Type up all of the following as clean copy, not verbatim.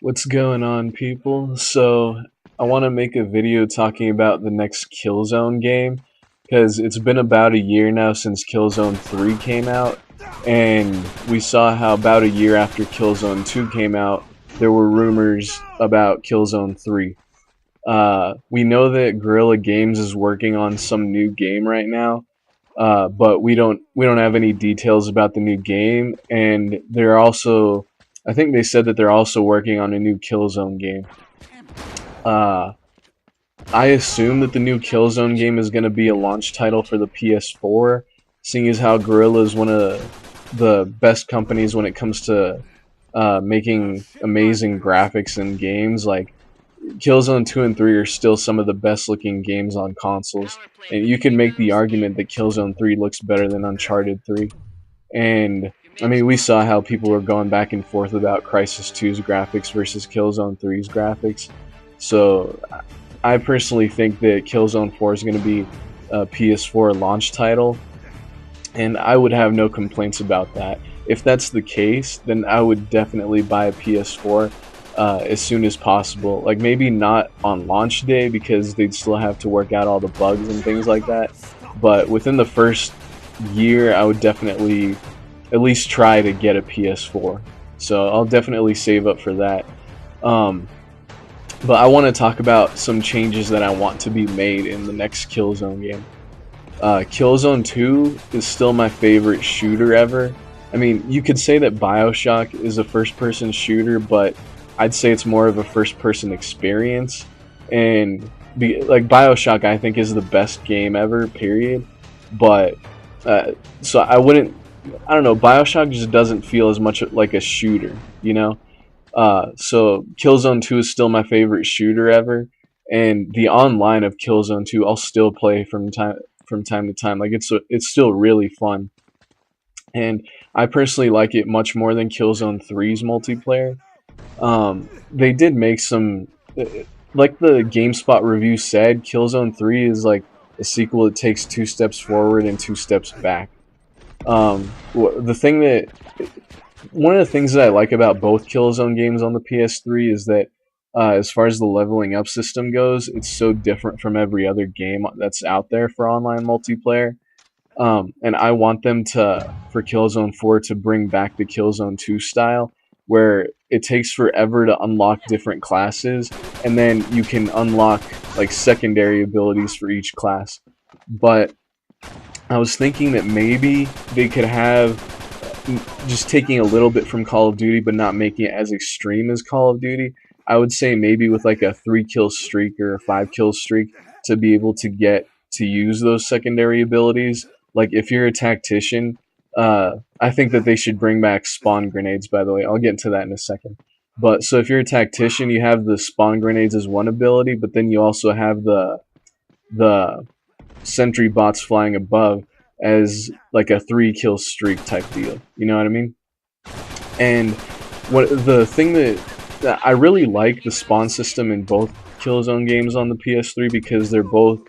What's going on, people? So, I want to make a video talking about the next Killzone game because it's been about a year now since Killzone 3 came out, and we saw how about a year after Killzone 2 came out, there were rumors about Killzone 3. We know that Guerrilla Games is working on some new game right now, but we don't have any details about the new game, and they're also I think they said that they're also working on a new Killzone game. Uh, I assume that the new Killzone game is going to be a launch title for the PS4, seeing as how Guerrilla is one of the best companies when it comes to making amazing graphics in games. Like Killzone 2 and 3 are still some of the best looking games on consoles, and you can make the argument that Killzone 3 looks better than Uncharted 3. And I mean, we saw how people were going back and forth about Crysis 2's graphics versus Killzone 3's graphics. So I personally think that Killzone 4 is going to be a PS4 launch title, and I would have no complaints about that. If that's the case, then I would definitely buy a PS4 as soon as possible. Like, maybe not on launch day because they'd still have to work out all the bugs and things like that, but within the first year, I would definitely at least try to get a PS4. So I'll definitely save up for that. Um, but I want to talk about some changes that I want to be made in the next Killzone game. Killzone 2 is still my favorite shooter ever. I mean, you could say that BioShock is a first-person shooter, but I'd say it's more of a first-person experience. And like BioShock, I think is the best game ever. Period. But so I don't know, BioShock just doesn't feel as much like a shooter, you know? So Killzone 2 is still my favorite shooter ever, and the online of Killzone 2 I'll still play from time to time. Like, it's still really fun. And I personally like it much more than Killzone 3's multiplayer. They did make some, like the GameSpot review said, Killzone 3 is like a sequel that takes 2 steps forward and 2 steps back. The thing that One of the things that I like about both Killzone games on the PS3 is that as far as the leveling up system goes, it's so different from every other game that's out there for online multiplayer. And I want them for Killzone 4 to bring back the Killzone 2 style, where it takes forever to unlock different classes, and then you can unlock like secondary abilities for each class. But I was thinking that maybe they could have just taking a little bit from Call of Duty, but not making it as extreme as Call of Duty. I would say maybe with like a 3 kill streak or a 5 kill streak to be able to get to use those secondary abilities. Like if you're a tactician, I think that they should bring back spawn grenades. By the way, I'll get into that in a second. But so if you're a tactician, you have the spawn grenades as one ability, but then you also have the sentry bots flying above as like a 3 kill streak type deal. You know what I mean? And what the thing that I really like the spawn system in both Killzone games on the PS3, because they're both,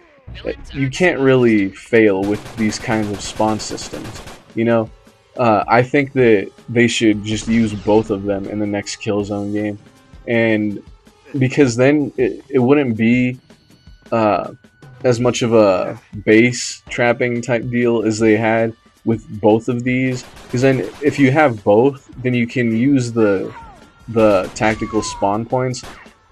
you can't really fail with these kinds of spawn systems. You know, I think that they should just use both of them in the next Killzone game, and because then it wouldn't be as much of a base trapping type deal as they had with both of these. Because then if you have both, then you can use the tactical spawn points,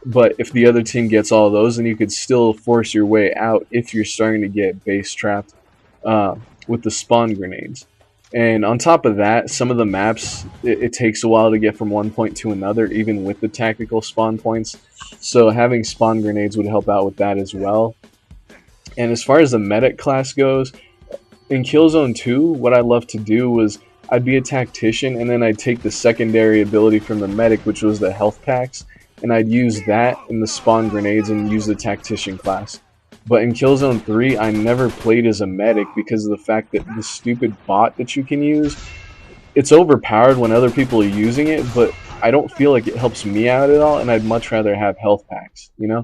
but if the other team gets all of those, then you could still force your way out if you're starting to get base trapped with the spawn grenades. And on top of that, some of the maps, it takes a while to get from one point to another, even with the tactical spawn points. So having spawn grenades would help out with that as well. And as far as the medic class goes, in Killzone 2, what I love to do was I'd be a tactician, and then I'd take the secondary ability from the medic, which was the health packs, and I'd use that in the spawn grenades and use the tactician class. But in Killzone 3, I never played as a medic because of the fact that the stupid bot that you can use, it's overpowered when other people are using it, but I don't feel like it helps me out at all, and I'd much rather have health packs, you know?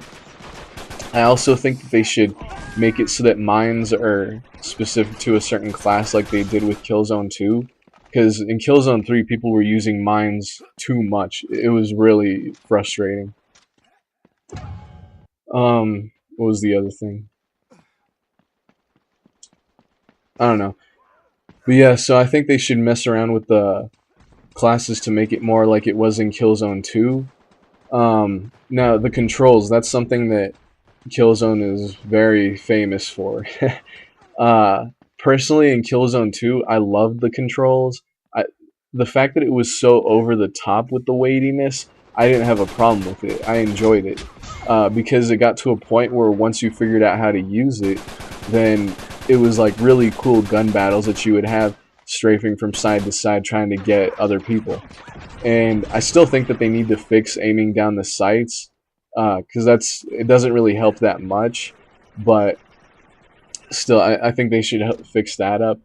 I also think that they should make it so that mines are specific to a certain class like they did with Killzone 2. because in Killzone 3 people were using mines too much. It was really frustrating. What was the other thing? I don't know. But yeah, so I think they should mess around with the classes to make it more like it was in Killzone 2. Now, the controls, that's something that Killzone is very famous for. uh, Personally, in Killzone 2, I loved the controls. The fact that it was so over the top with the weightiness, I didn't have a problem with it. I enjoyed it. Because it got to a point where once you figured out how to use it, then it was like really cool gun battles that you would have strafing from side to side trying to get other people. And I still think that they need to fix aiming down the sights, because it doesn't really help that much. But still, I think they should fix that up.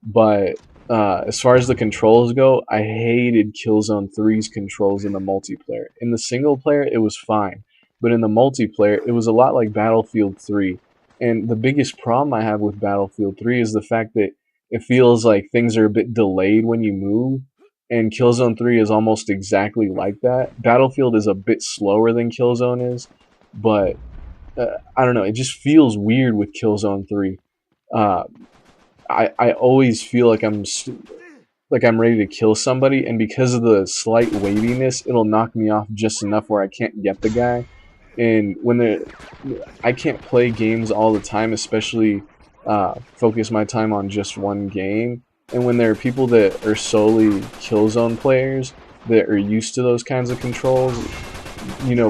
But as far as the controls go, I hated Killzone 3's controls in the multiplayer. In the single player, it was fine. But in the multiplayer, it was a lot like Battlefield 3. And the biggest problem I have with Battlefield 3 is the fact that it feels like things are a bit delayed when you move. And Killzone 3 is almost exactly like that. Battlefield is a bit slower than Killzone is. But I don't know, it just feels weird with Killzone 3. Uh, I always feel like I'm ready to kill somebody, and because of the slight weightiness, it'll knock me off just enough where I can't get the guy. And I can't play games all the time, especially focus my time on just one game. And when there are people that are solely Killzone players that are used to those kinds of controls,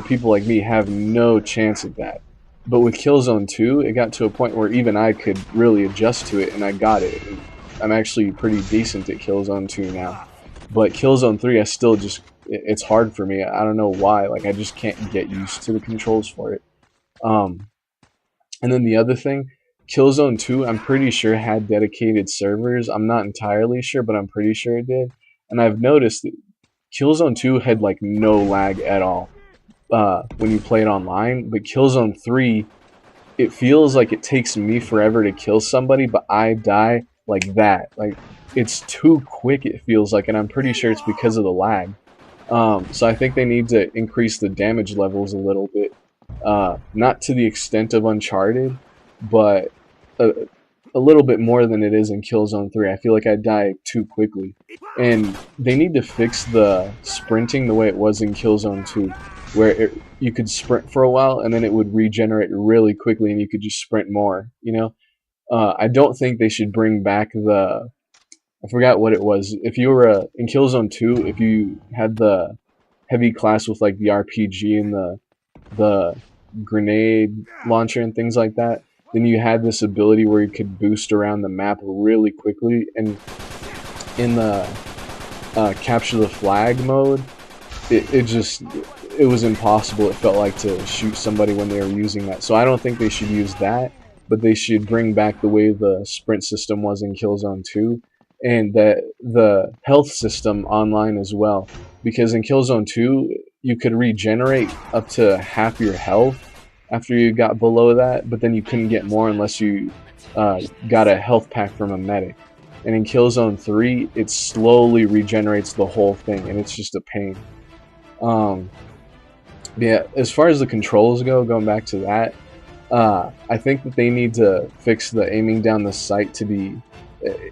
people like me have no chance at that. But with Killzone 2, it got to a point where even I could really adjust to it, and I got it. And I'm actually pretty decent at Killzone 2 now. But Killzone 3, I still it's hard for me. I don't know why. Like, I just can't get used to the controls for it. Um, and then the other thing, Killzone 2, I'm pretty sure had dedicated servers. I'm not entirely sure, but I'm pretty sure it did. And I've noticed that Killzone 2 had like no lag at all when you play it online, but Killzone 3, it feels like it takes me forever to kill somebody, but I die like that. Like, it's too quick, it feels like, and I'm pretty sure it's because of the lag. So I think they need to increase the damage levels a little bit. Not to the extent of Uncharted, but a, a little bit more than it is in Killzone 3. I feel like I die too quickly. And they need to fix the sprinting the way it was in Killzone 2, where you could sprint for a while and then it would regenerate really quickly and you could just sprint more, I don't think they should bring back I forgot what it was. If you were in Killzone 2, if you had the heavy class with like the RPG and the grenade launcher and things like that, then you had this ability where you could boost around the map really quickly. And in the capture the flag mode, it was impossible, it felt like, to shoot somebody when they were using that. So I don't think they should use that, but they should bring back the way the sprint system was in Killzone 2, and that the health system online as well. Because in Killzone 2, you could regenerate up to half your health after you got below that, but then you couldn't get more unless you got a health pack from a medic. And in Killzone 3, it slowly regenerates the whole thing, and it's just a pain. Um, yeah, as far as the controls go, going back to that, I think that they need to fix the aiming down the sight to be.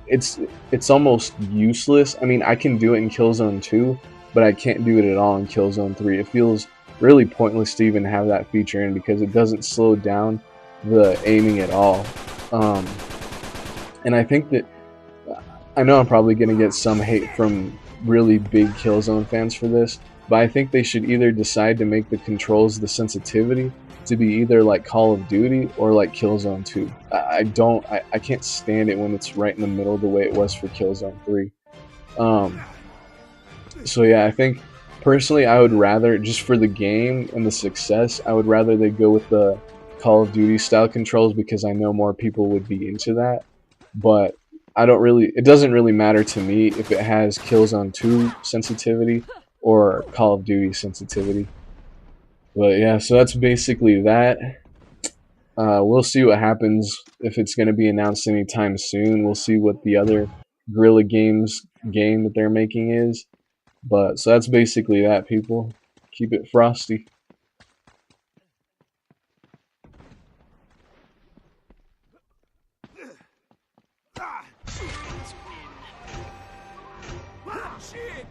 It's almost useless. I mean, I can do it in Killzone 2, but I can't do it at all in Killzone 3. It feels really pointless to even have that feature in because it doesn't slow down the aiming at all. And I think that I know I'm probably going to get some hate from really big Killzone fans for this, but I think they should either decide to make the controls, the sensitivity, to be either like Call of Duty or like Killzone 2. I can't stand it when it's right in the middle the way it was for Killzone 3. So yeah, I think personally I would rather, just for the game and the success, I would rather they go with the Call of Duty style controls because I know more people would be into that. But it doesn't really matter to me if it has Killzone 2 sensitivity or Call of Duty sensitivity. But yeah, so that's basically that. We'll see what happens if it's going to be announced anytime soon. We'll see what the other Guerrilla Games game that they're making is. But so that's basically that, people. Keep it frosty. Shit!